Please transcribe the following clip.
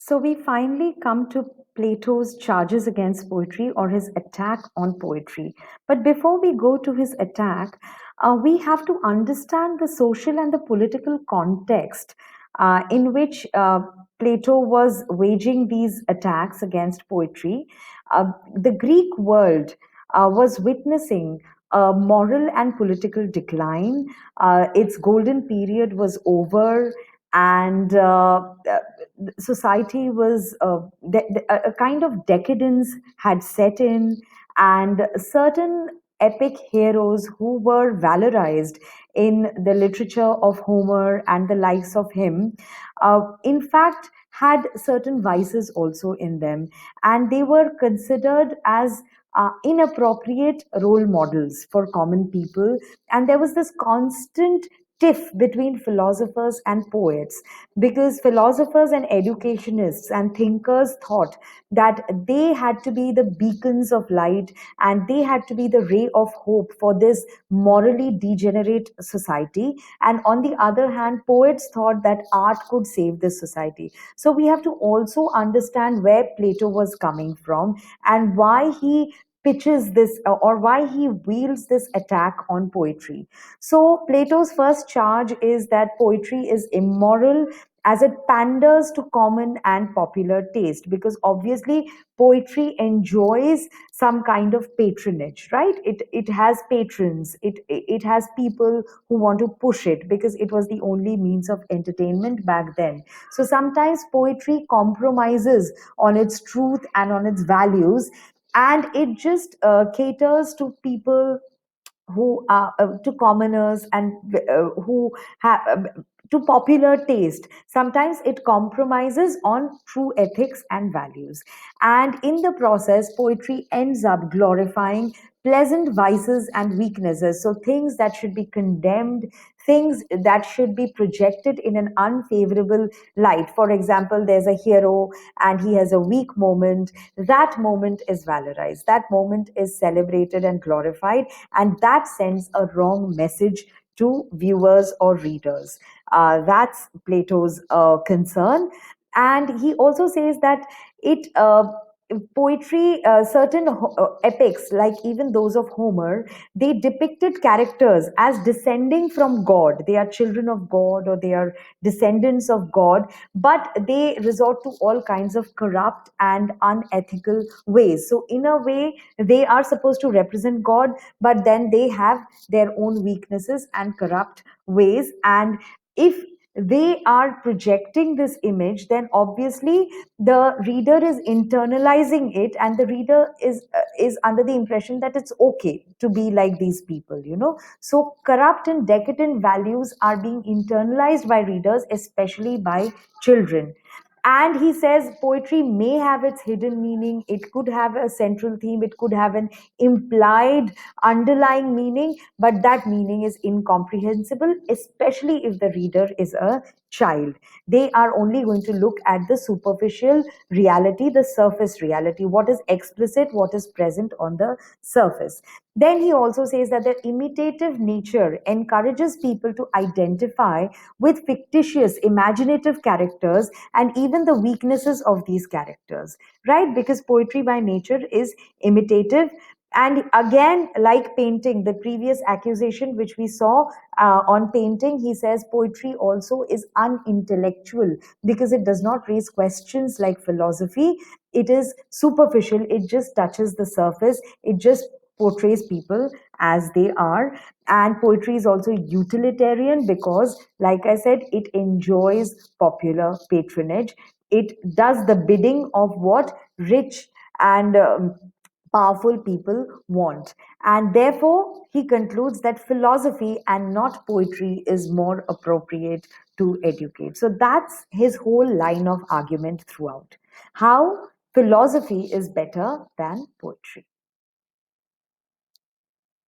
So we finally come to Plato's charges against poetry or his attack on poetry. But before we go to his attack, we have to understand the social and the political context in which Plato was waging these attacks against poetry. The Greek world was witnessing a moral and political decline. Its golden period was over, and society was a kind of decadence had set in, and certain epic heroes who were valorized in the literature of Homer and the likes of him, in fact, had certain vices also in them, and they were considered as inappropriate role models for common people. And there was this constant tiff between philosophers and poets, because philosophers and educationists and thinkers thought that they had to be the beacons of light, and they had to be the ray of hope for this morally degenerate society. And on the other hand, poets thought that art could save this society. So we have to also understand where Plato was coming from and why he pitches this, or why he wields this attack on poetry. So Plato's first charge is that poetry is immoral as it panders to common and popular taste, because obviously poetry enjoys some kind of patronage, right? It has patrons, it has people who want to push it because it was the only means of entertainment back then. So sometimes poetry compromises on its truth and on its values, and it just caters to people who are to commoners, and who have to popular taste. Sometimes it compromises on true ethics and values, and in the process poetry ends up glorifying pleasant vices and weaknesses, so things that should be condemned, things that should be projected in an unfavorable light. For example, there's a hero and he has a weak moment. That moment is valorized, that moment is celebrated and glorified, and that sends a wrong message to viewers or readers. That's Plato's concern. And he also says that it poetry, certain epics, like even those of Homer, they depicted characters as descending from God. They are children of God, or they are descendants of God, but they resort to all kinds of corrupt and unethical ways. So in a way, they are supposed to represent God, but then they have their own weaknesses and corrupt ways. And if they are projecting this image, then obviously the reader is internalizing it, and the reader is under the impression that it's okay to be like these people, so corrupt and decadent values are being internalized by readers, especially by children. And he says poetry may have its hidden meaning, it could have a central theme, it could have an implied underlying meaning, but that meaning is incomprehensible, especially if the reader is a child. They are only going to look at the superficial reality, the surface reality, what is explicit, what is present on the surface. Then he also says that the imitative nature encourages people to identify with fictitious, imaginative characters, and even the weaknesses of these characters, right? Because poetry by nature is imitative. And again, like painting, the previous accusation which we saw on painting, he says poetry also is unintellectual because it does not raise questions like philosophy. It is superficial, it just touches the surface, it just portrays people as they are. And poetry is also utilitarian because, like I said, it enjoys popular patronage. It does the bidding of what rich and powerful people want. And therefore, he concludes that philosophy and not poetry is more appropriate to educate. So that's his whole line of argument throughout. How philosophy is better than poetry.